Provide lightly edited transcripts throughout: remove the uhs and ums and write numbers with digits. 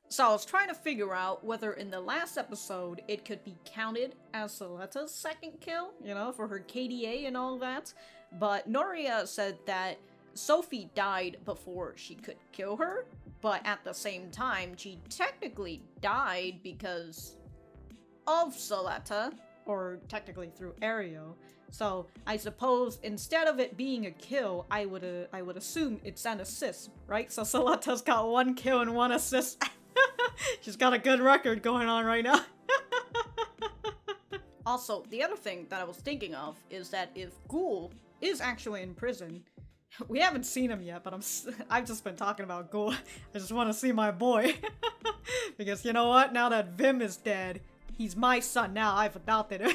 So I was trying to figure out whether in the last episode it could be counted as Suletta's second kill, you know, for her KDA and all that. But Norea said that Sophie died before she could kill her, but at the same time, she technically died because of Suletta, or technically through Aereo. So I suppose instead of it being a kill, I would assume it's an assist, right? So Suletta's got 1 kill and 1 assist. She's got a good record going on right now. Also, the other thing that I was thinking of is that if Guel is actually in prison, we haven't seen him yet, but I've just been talking about Guel. I just want to see my boy. Because you know what? Now that Vim is dead, he's my son now. I've adopted him.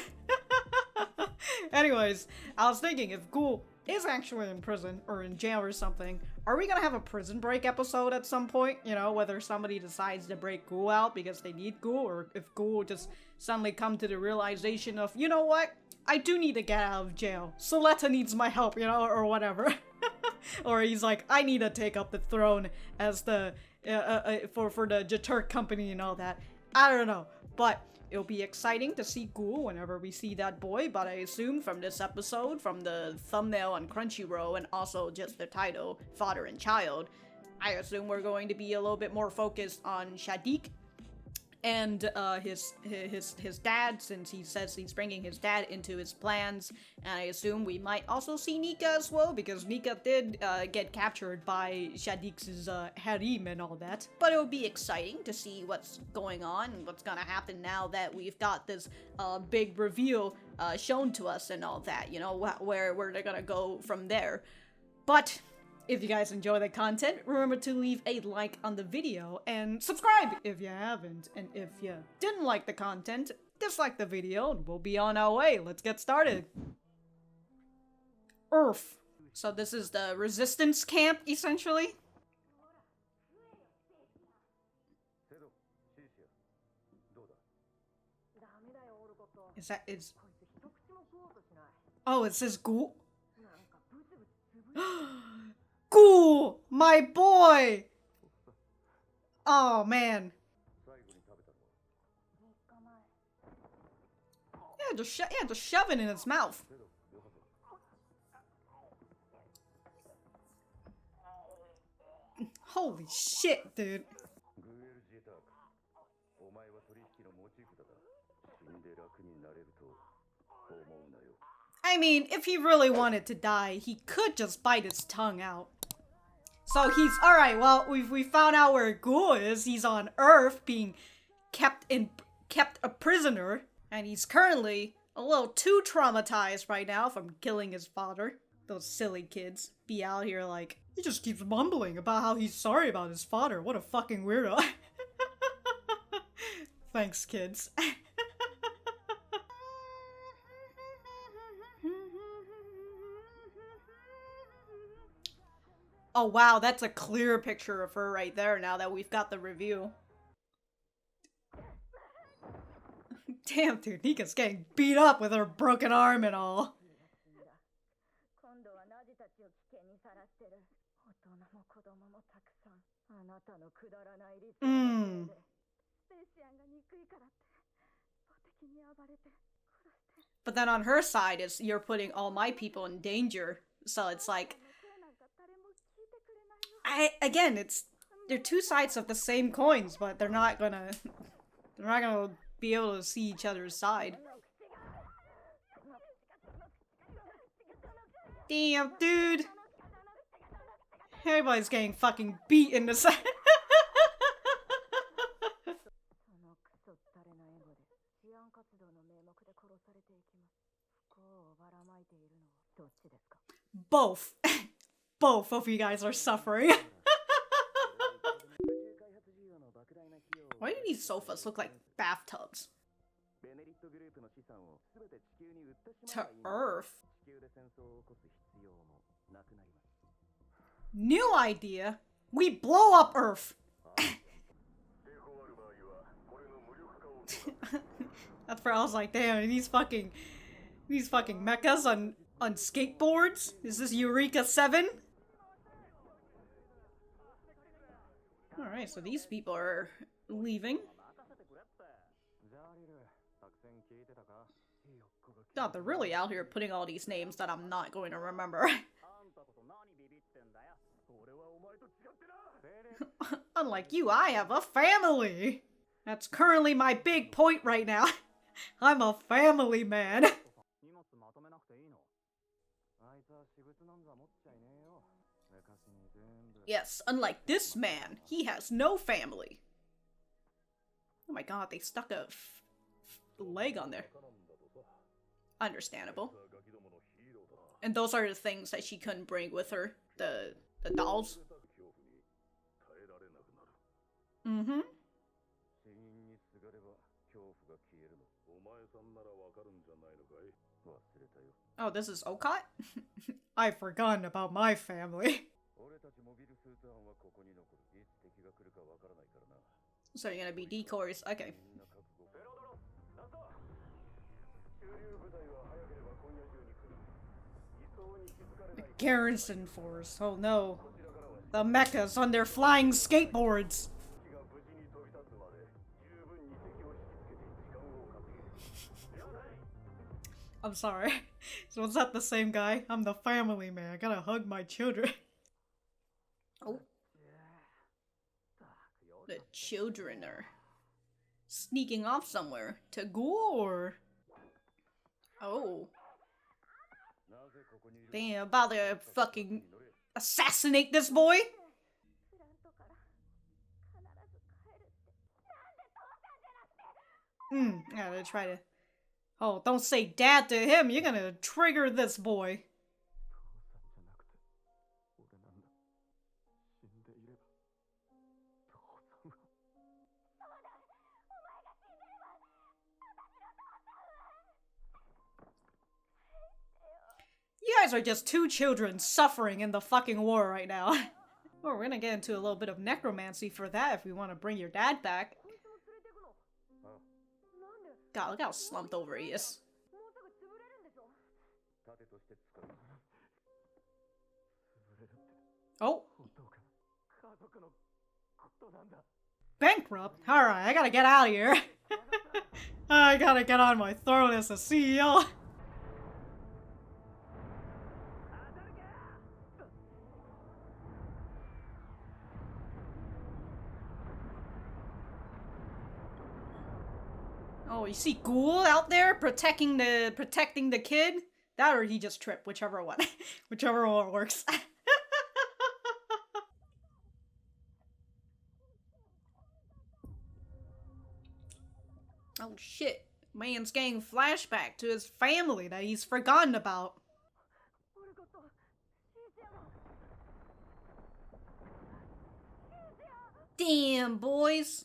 Anyways, I was thinking if Guel is actually in prison or in jail or something, are we gonna have a prison break episode at some point? You know, whether somebody decides to break Guel out because they need Guel, or if Guel just suddenly come to the realization of, you know what? I do need to get out of jail. Suletta needs my help, you know, or whatever. Or he's like, I need to take up the throne as the, for the Jaturk company and all that. I don't know, but it'll be exciting to see Guel whenever we see that boy, but I assume from this episode, from the thumbnail on Crunchyroll, and also just the title, Father and Child, I assume we're going to be a little bit more focused on Shaddiq and his dad, since he says he's bringing his dad into his plans. And I assume we might also see Nika as well, because Nika did get captured by Shaddiq's harem and all that. But it'll be exciting to see what's going on and what's gonna happen now that we've got this big reveal shown to us and all that, you know, where they're gonna go from there. But if you guys enjoy the content, remember to leave a like on the video and subscribe if you haven't. And if you didn't like the content, dislike the video and we'll be on our way. Let's get started. Earth. So this is the resistance camp, essentially. Is oh, it says Guel. Guel, my boy! Oh, man. Yeah, just shove it in its mouth. Holy shit, dude. I mean, if he really wanted to die, he could just bite his tongue out. So he's alright. Well, we found out where Guel is. He's on Earth, being kept a prisoner, and he's currently a little too traumatized right now from killing his father. Those silly kids be out here like, he just keeps mumbling about how he's sorry about his father. What a fucking weirdo. Thanks, kids. Oh wow, that's a clear picture of her right there now that we've got the review. Damn, dude, Nika's getting beat up with her broken arm and all. But then on her side is, you're putting all my people in danger. So it's like, again, they're two sides of the same coins, but they're not gonna be able to see each other's side. Damn, dude. Everybody's getting fucking beat in the side. Both. Both of you guys are suffering. Why do these sofas look like bathtubs? To Earth? New idea? We blow up Earth! That's where I was like, damn, these fucking mechas on skateboards? Is this Eureka 7? Alright. Alright, so these people are leaving. God, they're really out here putting all these names that I'm not going to remember. Unlike you, I have a family! That's currently my big point right now. I'm a family man. Yes, unlike this man, he has no family. Oh my god, they stuck a leg on there. Understandable. And those are the things that she couldn't bring with her. The dolls. Mm-hmm. Oh, this is Olcott? I've forgotten about my family. So you're gonna be decoys, okay. The garrison force, oh no. The mechas on their flying skateboards. I'm sorry. So is that the same guy? I'm the family man. I gotta hug my children. Oh. The children are sneaking off somewhere. To Guel. Oh. Damn, about to fucking assassinate this boy? Yeah, they try to... Oh, don't say dad to him, you're gonna trigger this boy. You guys are just two children suffering in the fucking war right now. Well, we're gonna get into a little bit of necromancy for that if we want to bring your dad back. God, look how slumped over he is. Oh. Bankrupt? Alright, I gotta get out of here. I gotta get on my throne as a CEO. Oh, you see Guel out there protecting the kid? That or he just tripped, whichever one. Whichever one works. Oh shit. Man's getting flashback to his family that he's forgotten about. Damn, boys.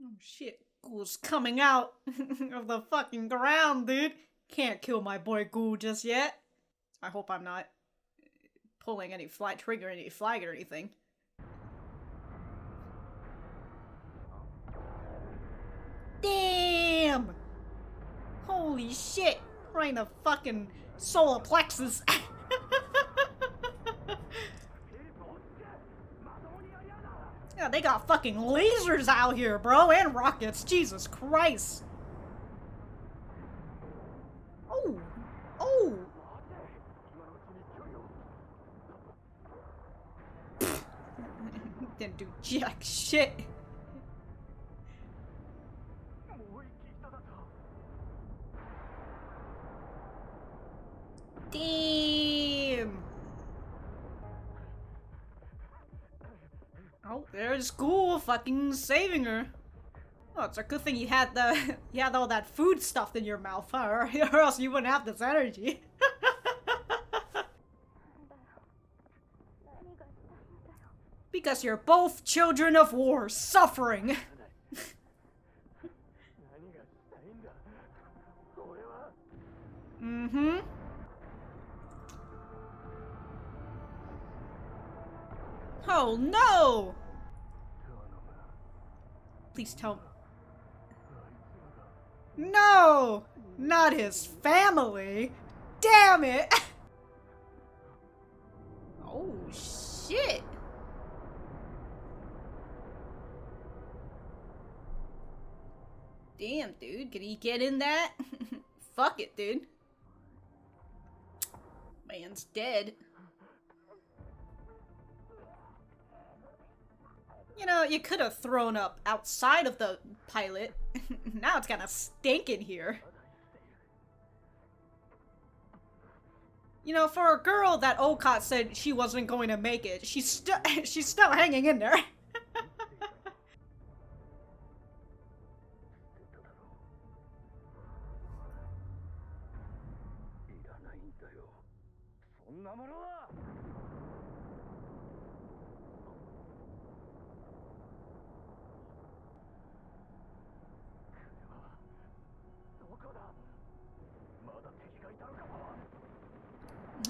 Oh shit, Guel's coming out of the fucking ground, dude. Can't kill my boy Guel just yet. I hope I'm not pulling any flag or anything. Damn! Holy shit! Right in the fucking solar plexus. Yeah, they got fucking lasers out here, bro, and rockets. Jesus Christ. Oh. Oh. Didn't do jack shit. Damn. Oh, there's Guel fucking saving her. Oh, it's a good thing you had all that food stuffed in your mouth, huh? Or else you wouldn't have this energy. Because you're both children of war, suffering. Mm-hmm. Oh no! Please tell me. No! Not his family! Damn it! Oh shit! Damn, dude, can he get in that? Fuck it, dude. Man's dead. You know, you could have thrown up outside of the pilot. Now it's gonna stink in here. You know, for a girl that Olcott said she wasn't going to make it, she's still hanging in there.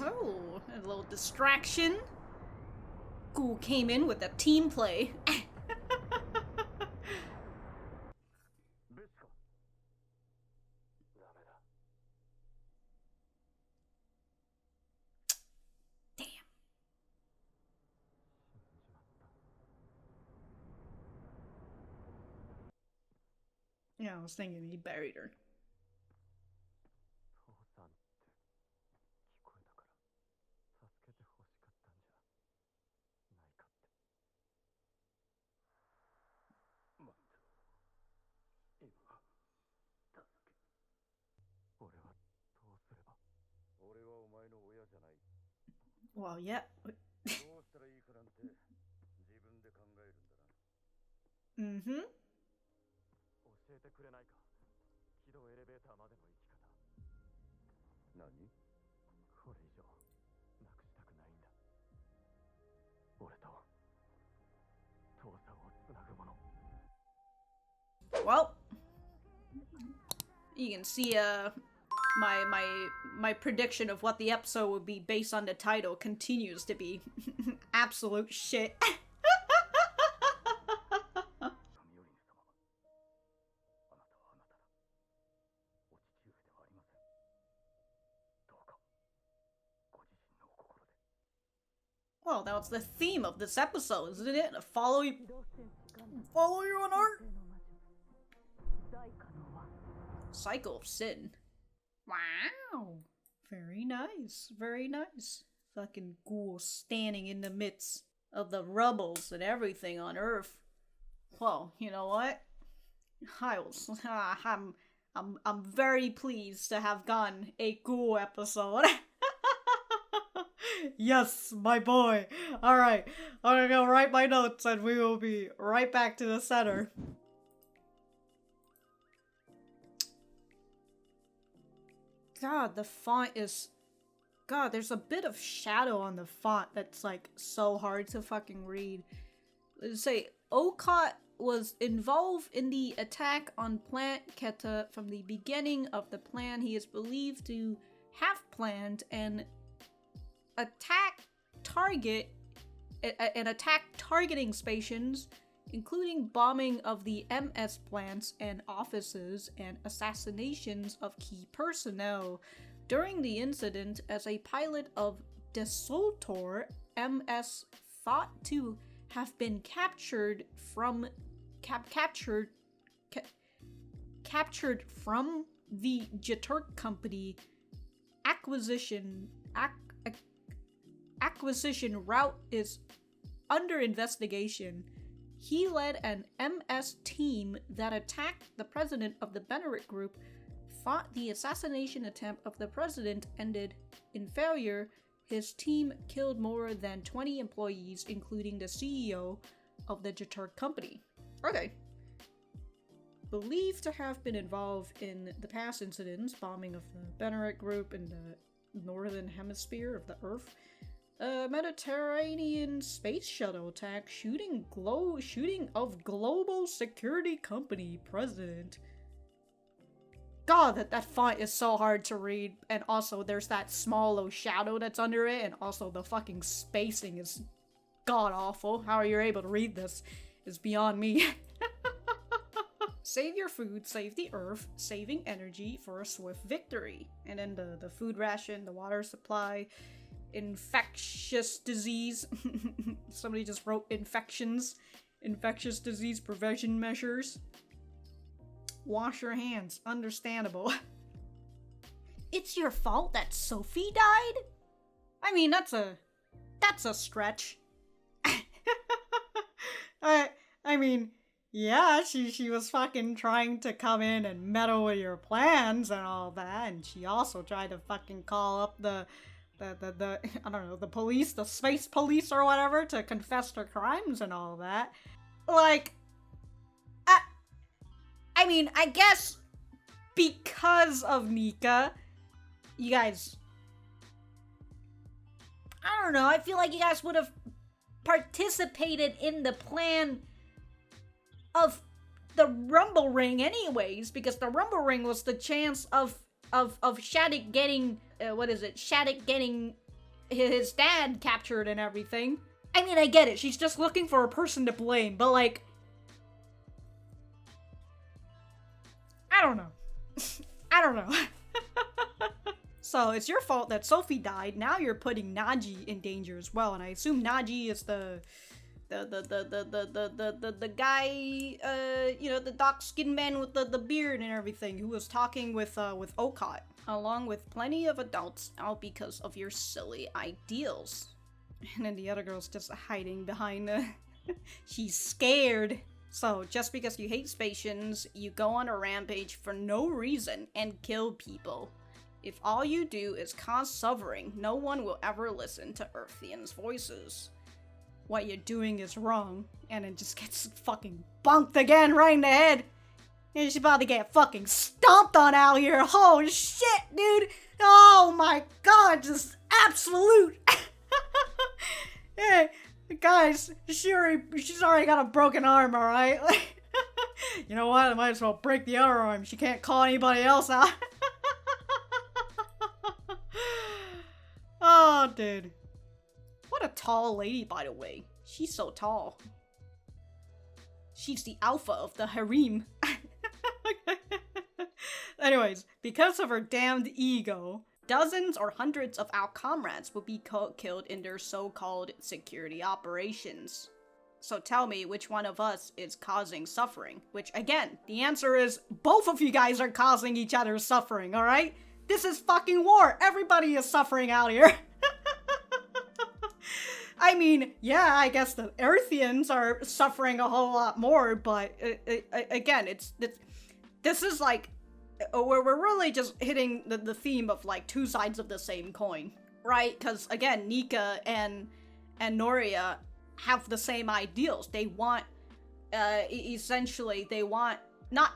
Oh, a little distraction. Guel came in with a team play. Damn. Yeah, I was thinking he buried her. Well, yeah. Mm-hmm. Well, you can see my prediction of what the episode would be based on the title continues to be absolute shit. Well, that's the theme of this episode, isn't it? Follow you on art. Cycle of Sin. Wow. Very nice. Very nice. Fucking Guel standing in the midst of the rubbles and everything on Earth. Well, you know what? I'm very pleased to have gotten a Guel episode. Yes, my boy. Alright, I'm gonna go write my notes and we will be right back to the center. God, the font is... God, there's a bit of shadow on the font that's like so hard to fucking read. Let's say, Olcott was involved in the attack on Plant Keta from the beginning of the plan he is believed to have planned and attack targeting stations, including bombing of the MS plants and offices and assassinations of key personnel. During the incident, as a pilot of Desultor, MS thought to have been captured from the Shaddiq company. Acquisition route is under investigation. He led an MS team that attacked the president of the Bennett Group, thought the assassination attempt of the president ended in failure. His team killed more than 20 employees, including the CEO of the Shaddiq company. Okay. Believed to have been involved in the past incidents, bombing of the Bennett Group in the northern hemisphere of the Earth, Mediterranean space shuttle attack, shooting of global security company president. God, that font is so hard to read, and also there's that small little shadow that's under it, and also the fucking spacing is god-awful. How are you able to read this is beyond me. Save your food, save the earth, saving energy for a swift victory. And then the food ration, the water supply, infectious disease. Somebody just wrote infections. Infectious disease prevention measures. Wash your hands. Understandable. It's your fault that Sophie died? I mean, that's a stretch. I mean, yeah, she was fucking trying to come in and meddle with your plans and all that, and she also tried to fucking call up the I don't know, the police, the space police or whatever, to confess her crimes and all that. Like, I mean, I guess because of Nika, you guys, I don't know, I feel like you guys would have participated in the plan of the Rumble Ring anyways, because the Rumble Ring was the chance of Shaddiq getting, Shaddiq getting his dad captured and everything. I mean, I get it, she's just looking for a person to blame, but like, I don't know. I don't know. So, it's your fault that Sophie died, now you're putting Naji in danger as well, and I assume Naji is the guy, you know, the dark-skinned man with the beard and everything, who was talking with Olcott, along with plenty of adults, all because of your silly ideals. And then the other girl's just hiding behind she's scared. So, just because you hate Spatians, you go on a rampage for no reason and kill people. If all you do is cause suffering, no one will ever listen to Earthians' voices. What you're doing is wrong, and it just gets fucking bonked again right in the head. And she's about to get fucking stomped on out here. Oh shit, dude. Oh my god, just absolute. Hey, guys, she's already got a broken arm, alright? You know what? I might as well break the other arm. She can't call anybody else out. Oh, dude. What a tall lady, by the way. She's so tall. She's the alpha of the harem. Anyways, because of her damned ego, dozens or hundreds of our comrades will be killed in their so-called security operations. So tell me which one of us is causing suffering. Which, again, the answer is both of you guys are causing each other's suffering, alright? This is fucking war. Everybody is suffering out here. I mean, yeah, I guess the Earthians are suffering a whole lot more, but again, this is like, we're really just hitting the theme of like two sides of the same coin, right? Because again, Nika and Norea have the same ideals. They want, essentially, they want, not,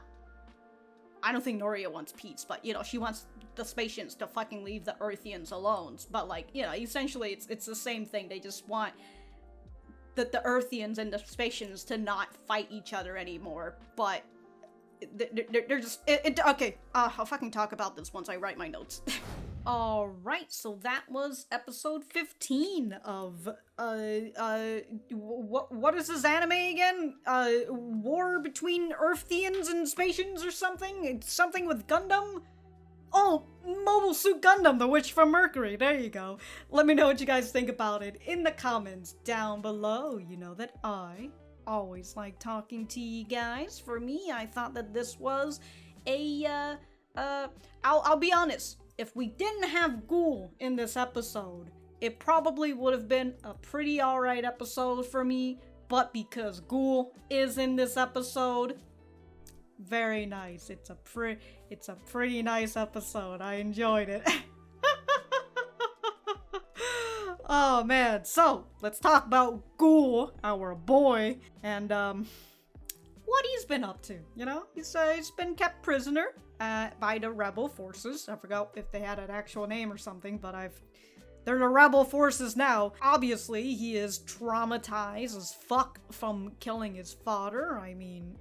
I don't think Norea wants peace, but, you know, she wants the Spatians to fucking leave the Earthians alone. But, like, you know, essentially, it's the same thing. They just want the Earthians and the Spatians to not fight each other anymore. But they're just... okay, I'll fucking talk about this once I write my notes. Alright, so that was episode 15 of, what is this anime again? War between Earthians and Spatians or something? It's something with Gundam? Oh, Mobile Suit Gundam, the Witch from Mercury, there you go. Let me know what you guys think about it in the comments down below. You know that I always like talking to you guys. For me, I thought that this was a, I'll be honest. If we didn't have Guel in this episode, it probably would have been a pretty alright episode for me, but because Guel is in this episode, very nice. It's a pretty nice episode. I enjoyed it. Oh man, so let's talk about Guel, our boy, and what he's been up to, you know? He's been kept prisoner by the rebel forces. I forgot if they had an actual name or something, but they're the rebel forces now. Obviously, he is traumatized as fuck from killing his father. I mean,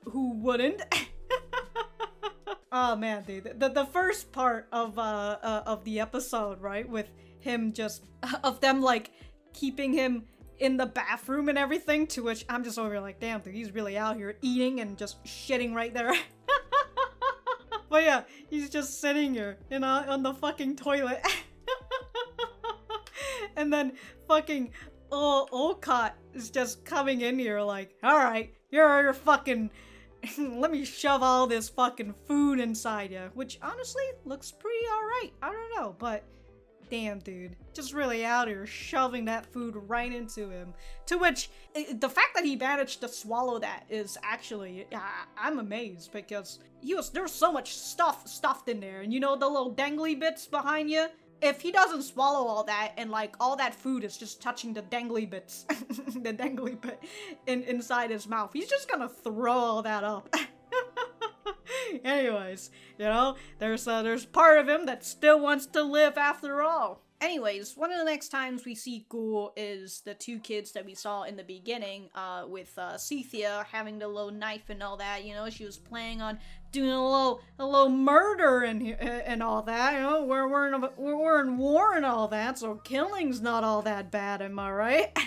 who wouldn't? Oh man, dude, the first part of the episode, right, with him just, of them like keeping him in the bathroom and everything, to which I'm just over like, damn, dude, he's really out here eating and just shitting right there. But yeah, he's just sitting here, you know, on the fucking toilet. And then fucking Olcott is just coming in here like, alright, you're fucking... let me shove all this fucking food inside you. Which honestly looks pretty alright. I don't know, but... damn, dude. Just really out here shoving that food right into him. To which, the fact that he managed to swallow that is actually, I'm amazed, because there's so much stuff stuffed in there. And you know the little dangly bits behind you? If he doesn't swallow all that, and like all that food is just touching the dangly bits, the dangly bit inside his mouth, he's just gonna throw all that up. Anyways, you know, there's part of him that still wants to live after all. Anyways, one of the next times we see Guel is the two kids that we saw in the beginning, with Cynthia having the little knife and all that. You know, she was planning on doing a little murder and all that. You know, we're in war and all that, so killing's not all that bad, am I right?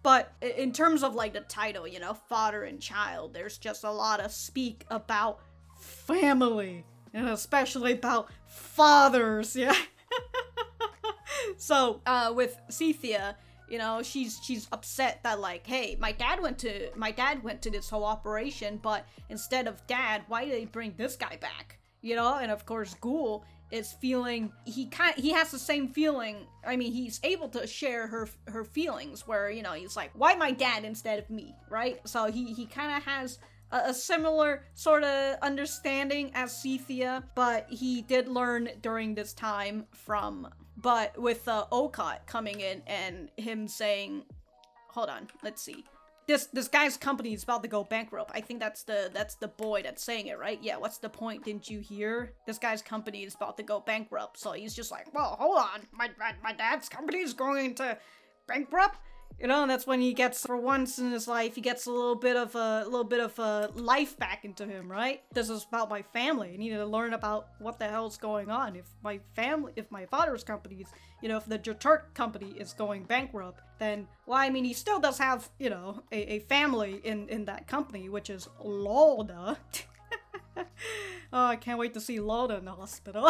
But in terms of like the title, you know, father and child, there's just a lot of speak about family, and especially about fathers, yeah. So, with Cynthia, you know, she's upset that like, hey, my dad went to this whole operation, but instead of dad, why did they bring this guy back? You know, and of course Guel is feeling, he has the same feeling. I mean, he's able to share her feelings, where, you know, he's like, why my dad instead of me, right? So he kind of has a similar sort of understanding as Cynthia, but he did learn during this time but with Olcott coming in and him saying, hold on, let's see. This guy's company is about to go bankrupt. I think that's the boy that's saying it, right? Yeah, what's the point? Didn't you hear? This guy's company is about to go bankrupt. So he's just like, well, hold on. My dad's company is going to bankrupt? You know, and that's when he gets, for once in his life, he gets a little bit of life back into him, right? This is about my family. I needed to learn about what the hell's going on. If my father's company is, you know, if the Turk company is going bankrupt, then, well, I mean, he still does have, you know, a family in that company, which is Loda. Oh, I can't wait to see Loda in the hospital.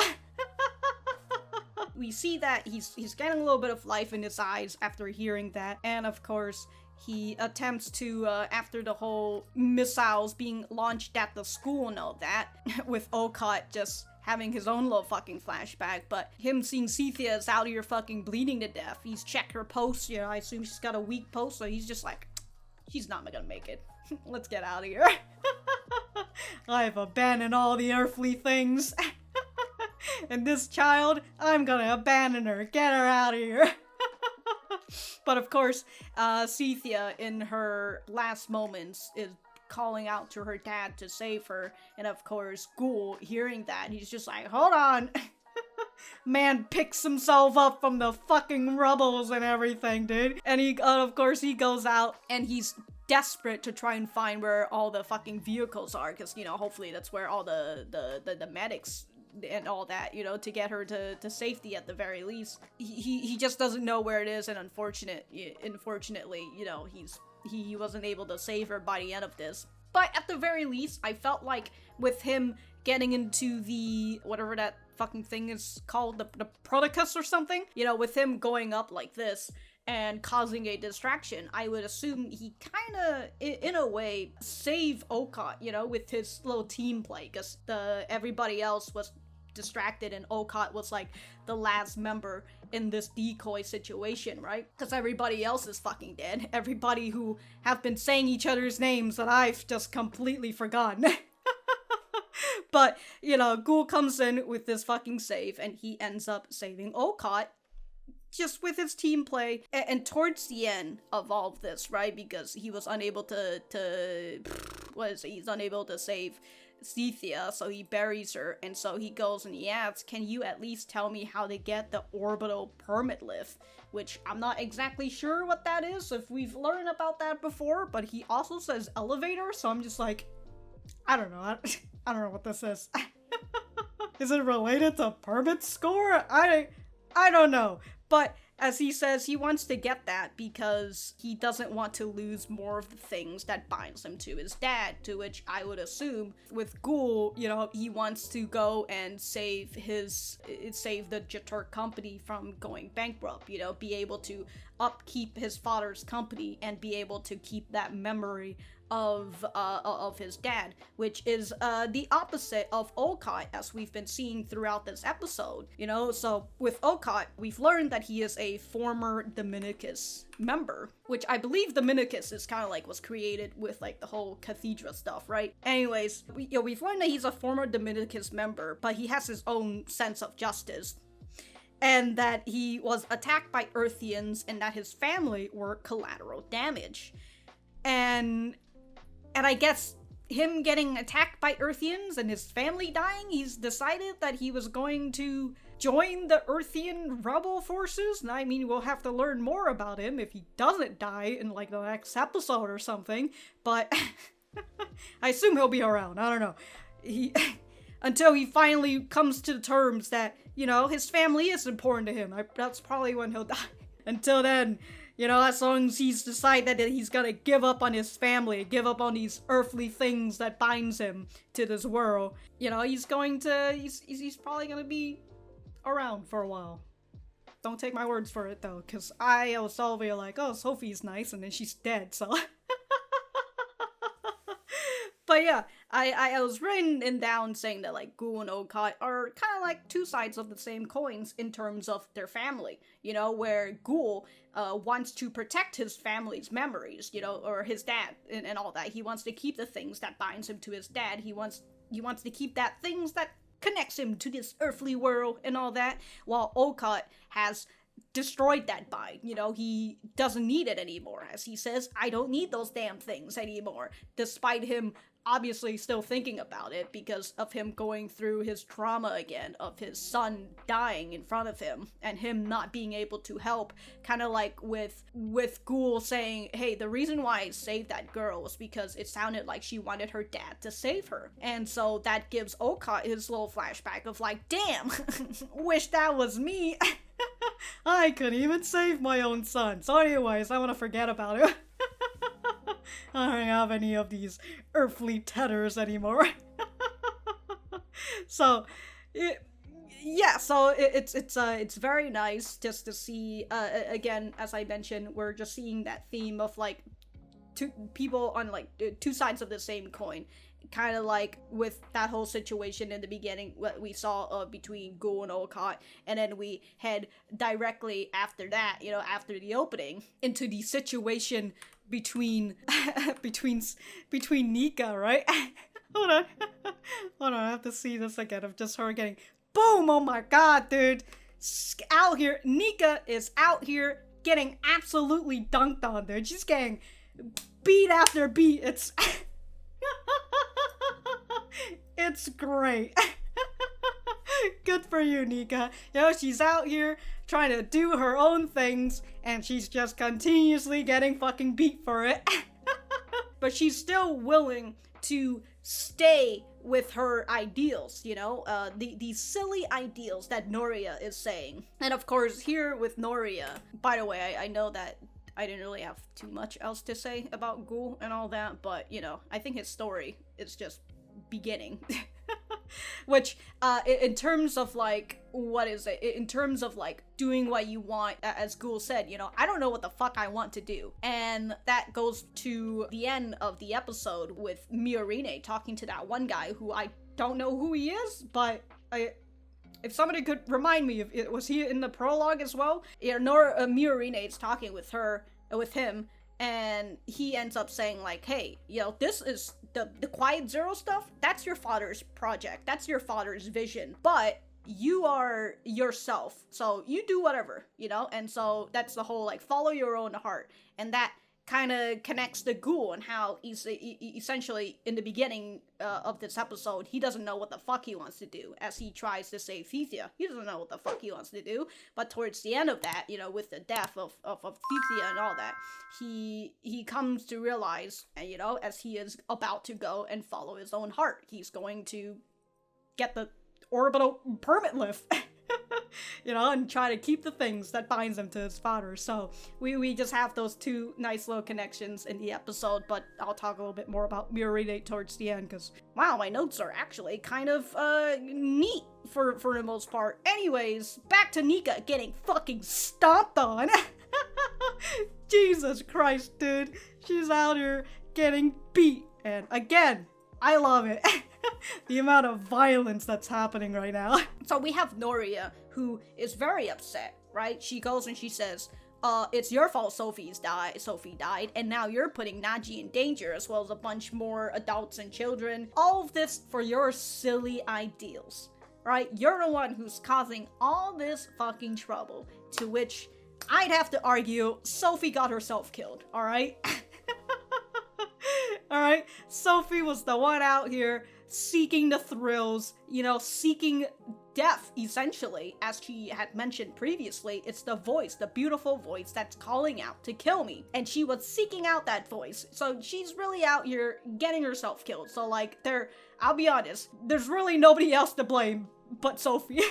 We see that he's getting a little bit of life in his eyes after hearing that, and of course, he attempts to, after the whole missiles being launched at the school and all that, with Olcott just having his own little fucking flashback, but him seeing Cynthia is out here fucking bleeding to death. He's checked her pulse, you know, I assume she's got a weak pulse, so he's just like, she's not gonna make it. Let's get out of here. I've abandoned all the earthly things. And this child, I'm gonna abandon her. Get her out of here. But of course, Cynthia, in her last moments, is calling out to her dad to save her. And of course, Guel, hearing that, he's just like, hold on. Man picks himself up from the fucking rubbles and everything, dude. And he, of course, he goes out and he's desperate to try and find where all the fucking vehicles are. Because, you know, hopefully that's where all the medics and all that, you know, to get her to safety at the very least. He just doesn't know where it is, and unfortunately, you know, he wasn't able to save her by the end of this. But at the very least, I felt like with him getting into the, whatever that fucking thing is called, the Prodicus or something, you know, with him going up like this and causing a distraction, I would assume he kinda, in a way, saved Olcott, you know, with his little team play, because everybody else was distracted and Olcott was like the last member in this decoy situation, right? Because everybody else is fucking dead. Everybody who have been saying each other's names that I've just completely forgotten. But, you know, Guel comes in with this fucking save and he ends up saving Olcott just with his team play. And towards the end of all of this, right, because he was unable he's unable to save Cynthia, so he buries her, and so he goes and he asks, can you at least tell me how to get the orbital permit lift? Which I'm not exactly sure what that is, if we've learned about that before, but he also says elevator, so I'm just like, I don't know, I don't know what this is. Is it related to permit score? I don't know. But as he says, he wants to get that because he doesn't want to lose more of the things that binds him to his dad, to which I would assume with Guel, you know, he wants to go and save the Jatur company from going bankrupt, you know, be able to upkeep his father's company and be able to keep that memory of his dad, which is the opposite of Olcott, as we've been seeing throughout this episode, you know. So with Olcott, we've learned that he is a former Dominicus member, which I believe Dominicus is kind of like was created with like the whole cathedral stuff, right? Anyways, we've learned that he's a former Dominicus member, but he has his own sense of justice, and that he was attacked by Earthians and that his family were collateral damage. And I guess him getting attacked by Earthians and his family dying, he's decided that he was going to join the Earthian rebel forces. And I mean, we'll have to learn more about him if he doesn't die in like the next episode or something. But I assume he'll be around. I don't know. Until he finally comes to terms that, you know, his family is important to him. That's probably when he'll die. Until then, you know, as long as he's decided that he's gonna give up on his family, give up on these earthly things that binds him to this world, you know, he's probably gonna be around for a while. Don't take my words for it, though, because I was always like, oh, Sophie's nice, and then she's dead, so... But yeah, I was written down saying that, like, Guel and Olcott are kind of like two sides of the same coins in terms of their family, you know, where Guel wants to protect his family's memories, you know, or his dad and all that. He wants to keep the things that binds him to his dad. He wants to keep that things that connects him to this earthly world and all that, while Olcott has destroyed that bind. You know, he doesn't need it anymore. As he says, I don't need those damn things anymore, despite him obviously still thinking about it because of him going through his trauma again of his son dying in front of him and him not being able to help, kind of like with Guel saying, hey, the reason why I saved that girl was because it sounded like she wanted her dad to save her. And so that gives Olcott his little flashback of like, damn, wish that was me. I couldn't even save my own son. So anyways, I want to forget about it. I don't have any of these earthly tethers anymore. So, it's very nice just to see, again, as I mentioned, we're just seeing that theme of, like, two people on, like, two sides of the same coin. Kind of like with that whole situation in the beginning, what we saw between Guel and Olcott, and then we head directly after that, you know, after the opening, into the situation between Nika, right? Hold on, I have to see this again of just her getting boom. Oh my god, dude, out here, Nika is out here getting absolutely dunked on, dude. She's getting beat after beat. It's great. Good for you, Nika. You know, she's out here trying to do her own things, and she's just continuously getting fucking beat for it. But she's still willing to stay with her ideals, you know, these silly ideals that Norea is saying. And of course, here with Norea, by the way, I know that I didn't really have too much else to say about Guel and all that, but, you know, I think his story is just beginning. Which, in terms of, like, in terms of, like, doing what you want, as Guel said, you know, I don't know what the fuck I want to do. And that goes to the end of the episode with Miorine talking to that one guy who I don't know who he is, but if somebody could remind me, was he in the prologue as well? Yeah, Miorine is talking with him, and he ends up saying, like, hey, you know, this is the Quiet Zero stuff, that's your father's project, that's your father's vision, but you are yourself, so you do whatever, you know? And so that's the whole, like, follow your own heart, and that kind of connects to Guel and how he's essentially in the beginning of this episode, he doesn't know what the fuck he wants to do as he tries to save Thethia. He doesn't know what the fuck he wants to do, but towards the end of that, you know, with the death of Thethia and all that, he comes to realize, you know, as he is about to go and follow his own heart, he's going to get the orbital permit lift. you know, and try to keep the things that binds him to his father. So we just have those two nice little connections in the episode, but I'll talk a little bit more about mirror read towards the end, because wow, my notes are actually kind of neat for the most part. Anyways, back to Nika getting fucking stomped on. Jesus Christ, dude. She's out here getting beat. And again, I love it. The amount of violence that's happening right now. So we have Norea, who is very upset, right? She goes and she says, it's your fault Sophie died, and now you're putting Naji in danger, as well as a bunch more adults and children. All of this for your silly ideals, right? You're the one who's causing all this fucking trouble, to which I'd have to argue Sophie got herself killed, alright? Alright? Sophie was the one out here seeking the thrills, you know, seeking death, essentially. As she had mentioned previously, it's the voice, the beautiful voice that's calling out to kill me. And she was seeking out that voice. So she's really out here getting herself killed. So, like, I'll be honest, there's really nobody else to blame but Sophie.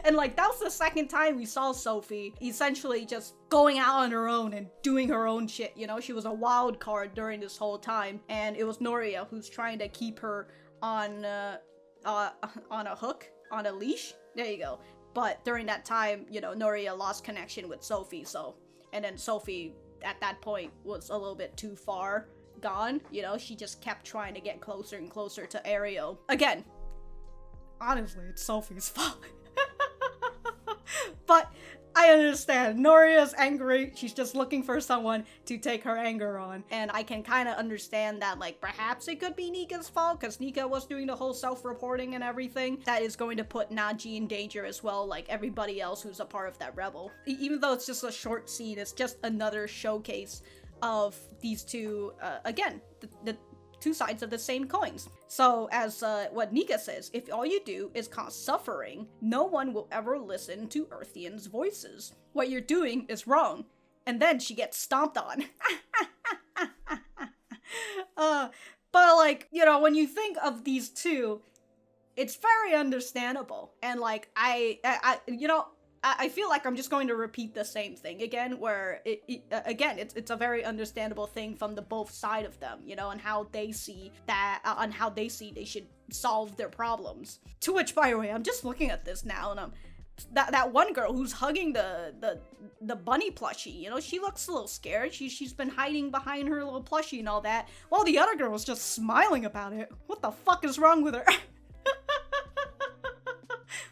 And like, that was the second time we saw Sophie essentially just going out on her own and doing her own shit, you know? She was a wild card during this whole time, and it was Norea who's trying to keep her on a hook, on a leash. There you go. But during that time, you know, Norea lost connection with Sophie, and then Sophie at that point was a little bit too far gone, you know? She just kept trying to get closer and closer to Ariel. Again, honestly, it's Sophie's fault. But I understand. Norea's angry. She's just looking for someone to take her anger on. And I can kind of understand that, like, perhaps it could be Nika's fault, because Nika was doing the whole self-reporting and everything. That is going to put Naji in danger as well, like everybody else who's a part of that rebel. Even though it's just a short scene, it's just another showcase of these two, again, the two sides of the same coins. So, as what Nika says, if all you do is cause suffering, no one will ever listen to Earthians' voices. What you're doing is wrong. And then she gets stomped on. But like, you know, when you think of these two, it's very understandable. And like, I feel like I'm just going to repeat the same thing again, where it's a very understandable thing from the both side of them, you know, and how they see that, on how they see they should solve their problems. To which, by the way, I'm just looking at this now, and that one girl who's hugging the bunny plushie, you know, she looks a little scared. She's been hiding behind her little plushie and all that, while the other girl is just smiling about it. What the fuck is wrong with her?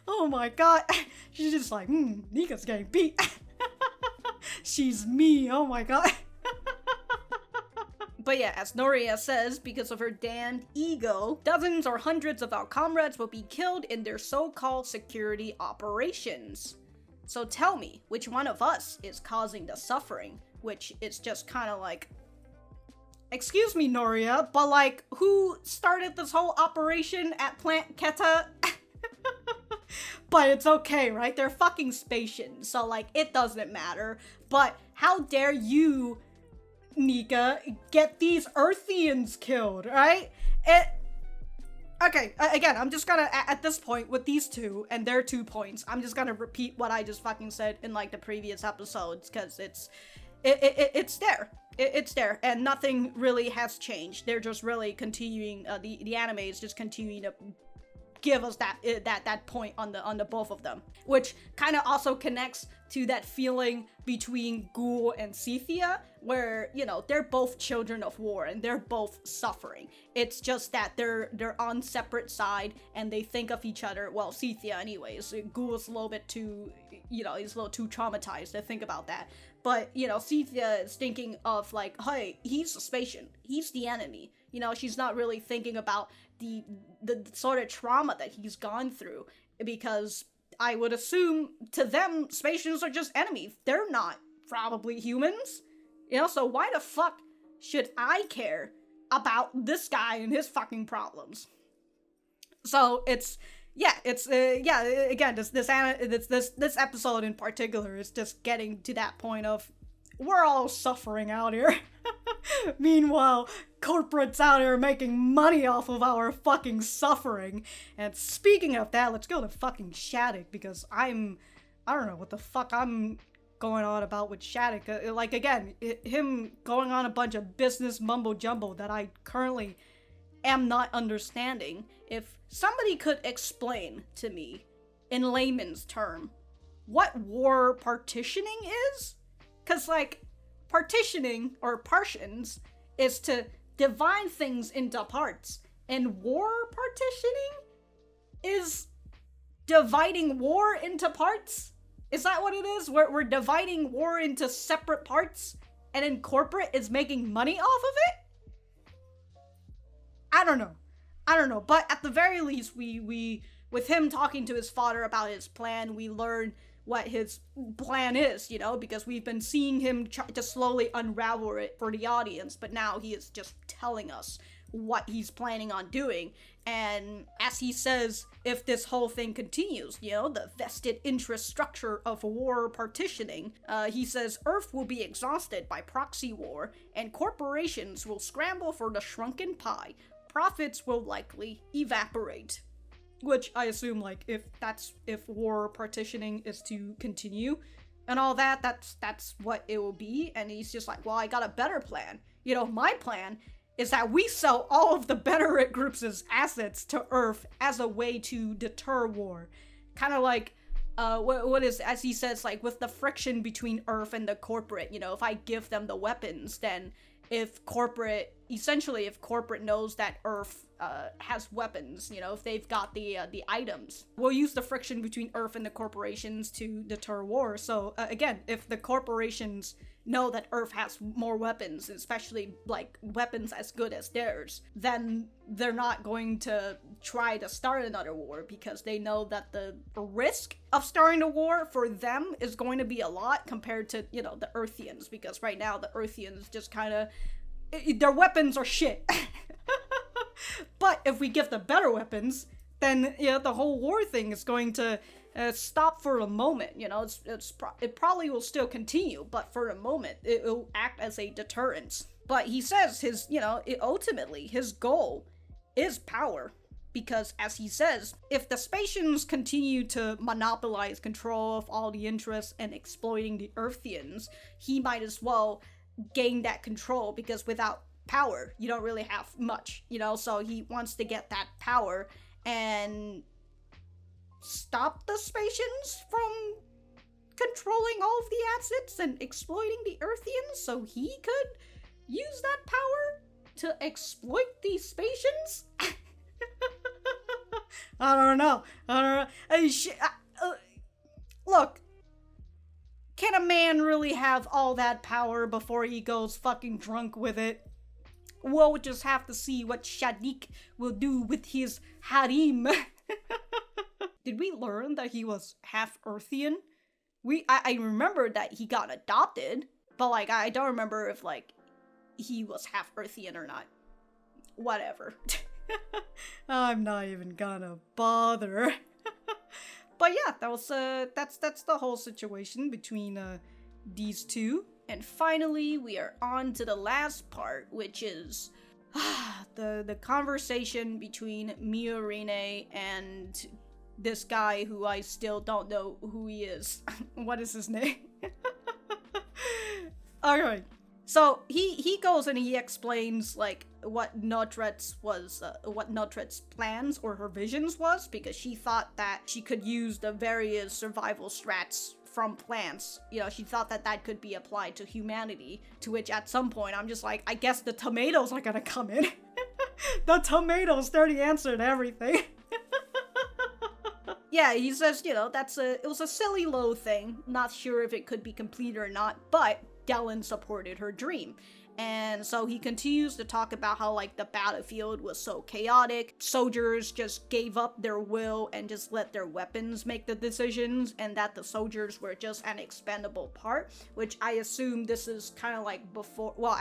Oh my god. She's just like, Nika's getting beat. She's me, oh my god. But yeah, as Norea says, because of her damned ego, dozens or hundreds of our comrades will be killed in their so-called security operations. So tell me, which one of us is causing the suffering? Which is just kind of like, excuse me, Norea, but like, who started this whole operation at Plant Keta? But it's okay, right? They're fucking Spatians, so like, it doesn't matter. But how dare you, Nika, get these Earthians killed, right? Okay, again, I'm just gonna, at this point, with these two, and their 2 points, I'm just gonna repeat what I just fucking said in like the previous episodes, because it's there. It's there, and nothing really has changed. They're just really continuing, the anime is just continuing to give us that point on the both of them, which kind of also connects to that feeling between Guel and Cethia, where, you know, they're both children of war and they're both suffering. It's just that they're on separate side and they think of each other. Well, Cethia anyways. Guel's a little bit too, you know, he's a little too traumatized to think about that. But, you know, Cethia is thinking of like, hey, he's a Spatian, he's the enemy. You know, she's not really thinking about the sort of trauma that he's gone through, because I would assume to them, Spatians are just enemies. They're not probably humans. You know, so why the fuck should I care about this guy and his fucking problems? So again, this episode in particular is just getting to that point of, we're all suffering out here. Meanwhile, corporates out here making money off of our fucking suffering. And speaking of that, let's go to fucking Shaddiq, because I don't know what the fuck I'm going on about with Shaddiq. Like, again, him going on a bunch of business mumbo-jumbo that I currently am not understanding. If somebody could explain to me, in layman's term, what war partitioning is? Because, like, partitioning, or partitions, is to divide things into parts. And war partitioning is dividing war into parts? Is that what it is? We're dividing war into separate parts, and then corporate is making money off of it? I don't know. But at the very least, we with him talking to his father about his plan, we learn what his plan is, you know, because we've been seeing him try to slowly unravel it for the audience, but now he is just telling us what he's planning on doing. And as he says, if this whole thing continues, you know, the vested interest structure of war partitioning, he says Earth will be exhausted by proxy war, and corporations will scramble for the shrunken pie. Profits will likely evaporate. Which I assume, like, if war partitioning is to continue and all that, that's what it will be. And he's just like, well, I got a better plan. You know, my plan is that we sell all of the Benerit Group's assets to Earth as a way to deter war. Kind of like, what is, as he says, like, with the friction between Earth and the corporate, you know, if I give them the weapons, then if corporate knows that Earth has weapons, you know, if they've got the items, we'll use the friction between Earth and the corporations to deter war. So again, if the corporations know that Earth has more weapons, especially like weapons as good as theirs, then they're not going to try to start another war, because they know that the risk of starting a war for them is going to be a lot compared to, you know, the Earthians, because right now the Earthians just kind of, their weapons are shit. But if we give them better weapons, then, you know, the whole war thing is going to stop for a moment. You know, it probably will still continue, but for a moment it will act as a deterrent. But he says ultimately his goal is power, because as he says, if the Spatians continue to monopolize control of all the interests and exploiting the Earthians, he might as well gain that control, because without power you don't really have much, you know. So he wants to get that power and stop the Spatians from controlling all of the assets and exploiting the Earthians, so he could use that power to exploit the Spatians. I don't know. Look, can a man really have all that power before he goes fucking drunk with it? We'll just have to see what Shaddiq will do with his harem. Did we learn that he was half Earthian? I remember that he got adopted, but, like, I don't remember if, like, he was half Earthian or not. Whatever. I'm not even gonna bother. But yeah, that was, that's the whole situation between, these two. And finally, we are on to the last part, which is the conversation between Miorine and this guy who I still don't know who he is. What is his name? Alright, so he goes and he explains, like, what Notret's plans or her visions was, because she thought that she could use the various survival strats from plants. You know, she thought that that could be applied to humanity, to which at some point I'm just like, I guess the tomatoes are gonna come in. The tomatoes, they're the answer to everything. Yeah, he says, you know, it was a silly low thing, not sure if it could be completed or not, but Galen supported her dream. And so he continues to talk about how, like, the battlefield was so chaotic, soldiers just gave up their will and just let their weapons make the decisions, and that the soldiers were just an expendable part, which I assume this is kind of like before, well,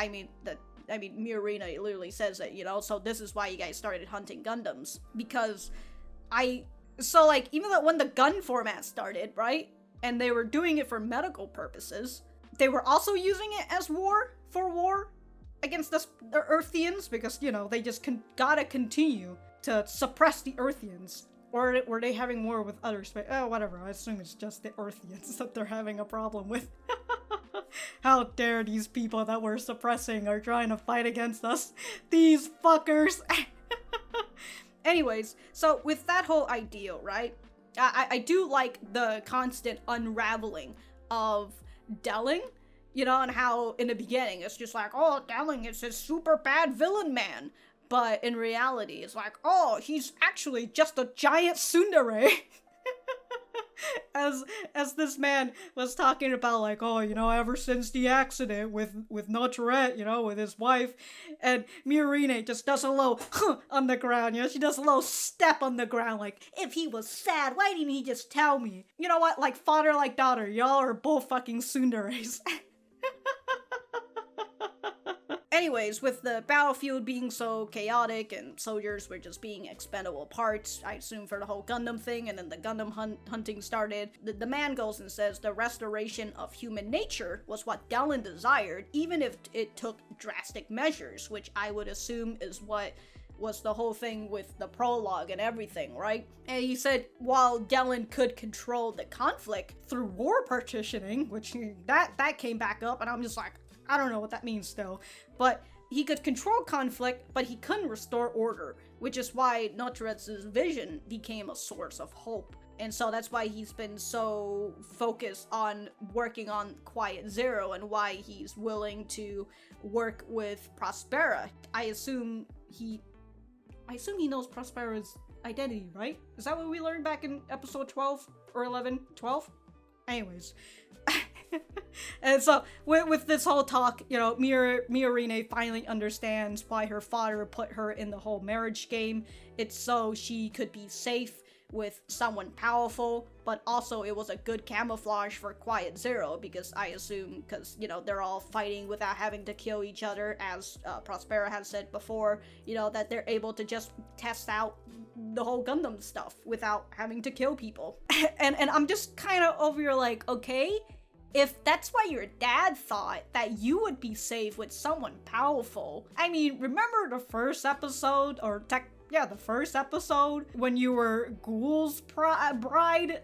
Miorina literally says it, you know, so this is why you guys started hunting Gundams, because so, like, even though when the gun format started, right, and they were doing it for medical purposes, they were also using it as for war, against the Earthians, because, you know, they just gotta continue to suppress the Earthians. Or were they having war with other space? Oh, whatever. I assume it's just the Earthians that they're having a problem with. How dare these people that we're suppressing are trying to fight against us. These fuckers. Anyways, so with that whole ideal, right? I do like the constant unraveling of Delling, you know, and how in the beginning it's just like, oh, Delling is this super bad villain man. But in reality, it's like, oh, he's actually just a giant tsundere. As this man was talking about, like, oh, you know, ever since the accident with Norea, you know, with his wife, and Miorine just does a little on the ground, you know, she does a little step on the ground, like, if he was sad, why didn't he just tell me? You know what, like father, like daughter, y'all are both fucking tsunderes. Anyways, with the battlefield being so chaotic and soldiers were just being expendable parts, I assume for the whole Gundam thing, and then the Gundam hunting started, the man goes and says the restoration of human nature was what Delling desired, even if it took drastic measures, which I would assume is what was the whole thing with the prologue and everything, right? And he said while Delling could control the conflict through war partitioning, which that came back up, and I'm just like, I don't know what that means still, but he could control conflict, but he couldn't restore order, which is why Noteretsu's vision became a source of hope. And so that's why he's been so focused on working on Quiet Zero and why he's willing to work with Prospera. I assume he knows Prospera's identity, right? Is that what we learned back in episode 12 or 11? 12? Anyways. And so, with this whole talk, you know, Miorine finally understands why her father put her in the whole marriage game. It's so she could be safe with someone powerful, but also it was a good camouflage for Quiet Zero, because I assume, because, you know, they're all fighting without having to kill each other, as Prospera has said before, you know, that they're able to just test out the whole Gundam stuff without having to kill people. and I'm just kind of over here like, okay, if that's why your dad thought that you would be safe with someone powerful. I mean, remember the first episode, the first episode when you were Guel's bride?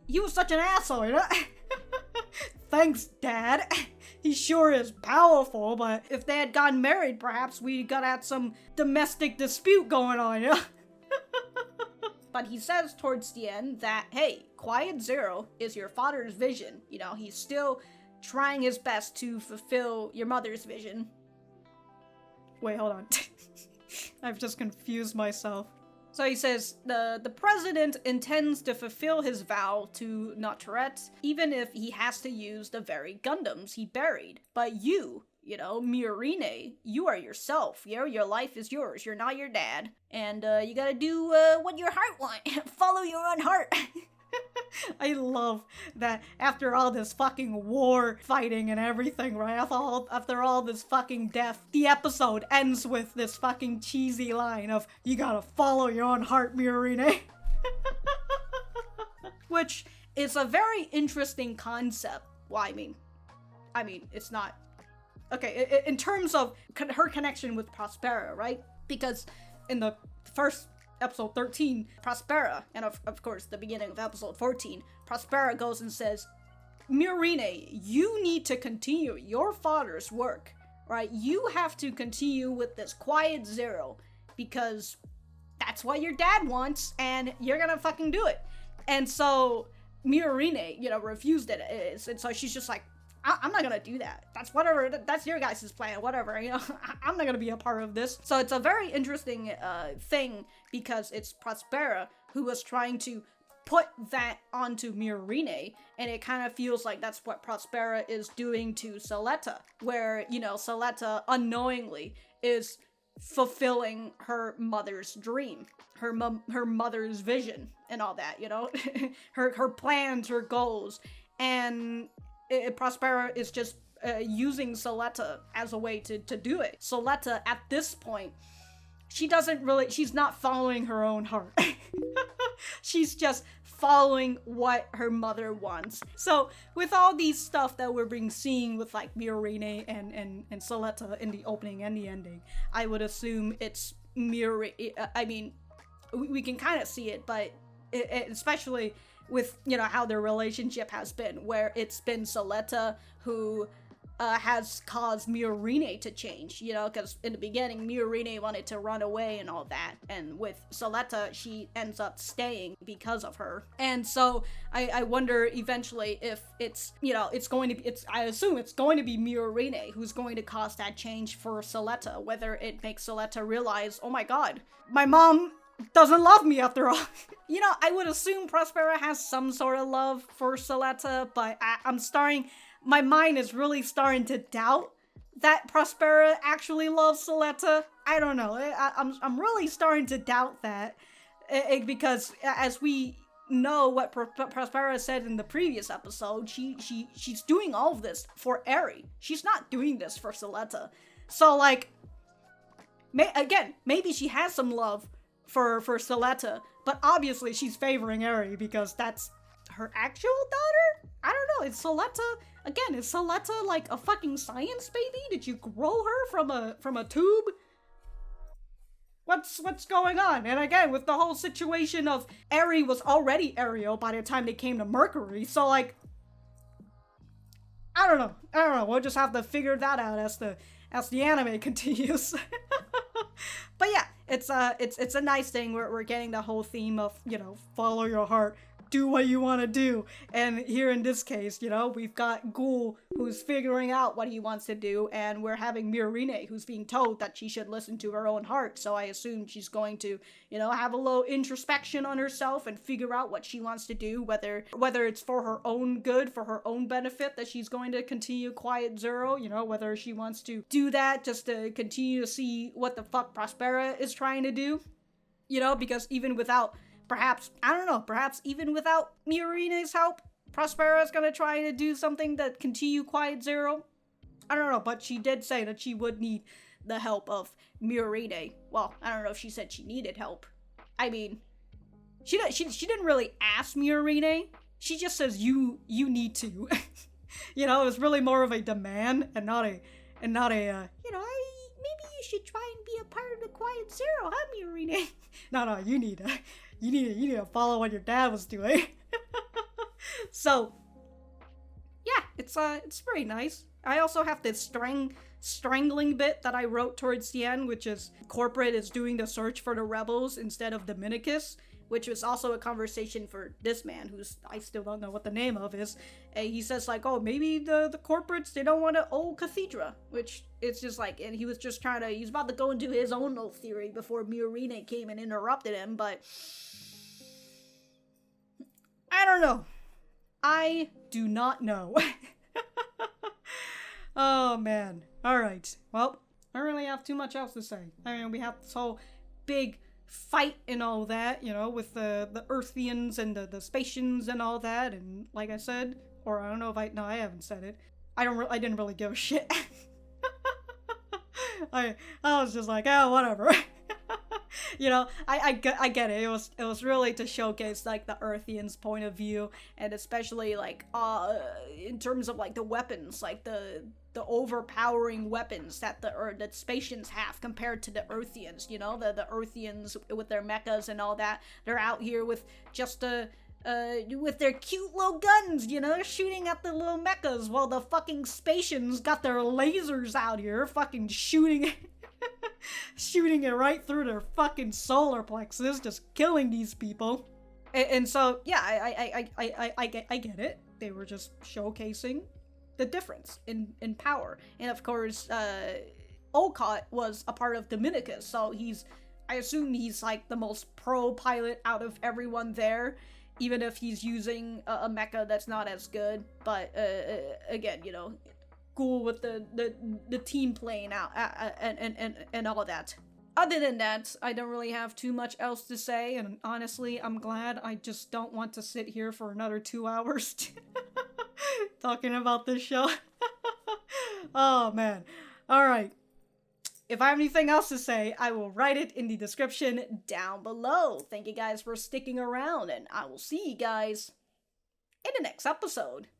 He was such an asshole, you know? Thanks, Dad. He sure is powerful, but if they had gotten married, perhaps we got at some domestic dispute going on, you know? But he says towards the end that, hey, Quiet Zero is your father's vision. You know, he's still trying his best to fulfill your mother's vision. Wait, hold on. I've just confused myself. So he says, the president intends to fulfill his vow to Norea, even if he has to use the very Gundams he buried. But you know, Miorine, you are yourself, you know, your life is yours, you're not your dad, and you gotta do what your heart wants, follow your own heart. I love that after all this fucking war fighting and everything, right, after all this fucking death, the episode ends with this fucking cheesy line of, you gotta follow your own heart, Miorine. Which is a very interesting concept. Well, I mean, it's not... Okay, in terms of her connection with Prospera, right? Because in the first episode 13, Prospera, and of course the beginning of episode 14, Prospera goes and says, Miorine, you need to continue your father's work, right? You have to continue with this Quiet Zero, because that's what your dad wants, and you're gonna fucking do it. And so Miorine, you know, refused it, and so she's just like, I'm not gonna do that. That's whatever, that's your guys' plan, whatever, you know, I'm not gonna be a part of this. So it's a very interesting thing, because it's Prospera who was trying to put that onto Miorine, and it kind of feels like that's what Prospera is doing to Suletta, where, you know, Suletta unknowingly is fulfilling her mother's dream, her mother's vision, and all that, you know, her plans, her goals, and Prospera is just using Suletta as a way to do it. Suletta, at this point, she's not following her own heart. She's just following what her mother wants. So with all these stuff that we're being seen with like Miorine and Suletta in the opening and the ending, I would assume it's Miorine. I mean, we can kind of see it, but especially with, you know, how their relationship has been, where it's been Suletta who has caused Miorine to change, you know, because in the beginning, Miorine wanted to run away and all that, and with Suletta, she ends up staying because of her. And so, I wonder eventually if it's, you know, I assume it's going to be Miorine who's going to cause that change for Suletta, whether it makes Suletta realize, oh my god, my mom doesn't love me after all. You know, I would assume Prospera has some sort of love for Suletta, but my mind is really starting to doubt that Prospera actually loves Suletta. I don't know. I'm really starting to doubt that because as we know what Prospera said in the previous episode, she's doing all of this for Eri. She's not doing this for Suletta. So like, maybe she has some love for Suletta, but obviously she's favoring Eri because that's her actual daughter? I don't know. Is Suletta like a fucking science baby? Did you grow her from a tube? What's going on? And again, with the whole situation of Eri was already Ariel by the time they came to Mercury, so like, I don't know. We'll just have to figure that out as the anime continues. But yeah, it's a nice thing. We're getting the whole theme of, you know, follow your heart, do what you want to do. And here in this case, you know, we've got Guel who's figuring out what he wants to do, and we're having Miorine who's being told that she should listen to her own heart. So I assume she's going to, you know, have a little introspection on herself and figure out what she wants to do, whether it's for her own good, for her own benefit, that she's going to continue Quiet Zero, you know, whether she wants to do that just to continue to see what the fuck Prospera is trying to do, you know, because even without perhaps even without Miorine's help, Prospera is gonna try to do something to continue Quiet Zero. I don't know, but she did say that she would need the help of Miorine. Well, I don't know if she said she needed help. I mean, she didn't really ask Miorine. She just says you need to. You know, it was really more of a demand and not a you know, maybe you should try and be a part of the Quiet Zero, huh, Miorine? No, you need to follow what your dad was doing. So, yeah, it's very nice. I also have this strangling bit that I wrote towards the end, which is corporate is doing the search for the rebels instead of Dominicus, which was also a conversation for this man, who's, I still don't know what the name of is. And he says like, oh, maybe the corporates, they don't want an old cathedra, which it's just like, and he was just he's about to go into his own little theory before Miorine came and interrupted him, but I don't know. I do not know. Oh, man. Alright. Well, I don't really have too much else to say. I mean, we have this whole big fight and all that, you know, with the Earthians and the Spatians and all that, and like I said, or I don't know if I haven't said it, I didn't really give a shit. I was just like, oh, whatever. You know, I get it. It was really to showcase like the Earthians' point of view, and especially like in terms of like the weapons, like the overpowering weapons that the Spatians have compared to the Earthians. You know, the Earthians with their mechas and all that, they're out here with just with their cute little guns, you know, shooting at the little mechas, while the fucking Spatians got their lasers out here, fucking shooting it right through their fucking solar plexus, just killing these people. And so, yeah, I get it. They were just showcasing the difference in power. And of course, Olcott was a part of Dominicus, so I assume he's like the most pro pilot out of everyone there, even if he's using a mecha that's not as good. But again, you know, cool with the team playing out and all that. Other than that, I don't really have too much else to say, and honestly, I'm glad. I just don't want to sit here for another 2 hours talking about this show. Oh man. Alright. If I have anything else to say, I will write it in the description down below. Thank you guys for sticking around, and I will see you guys in the next episode.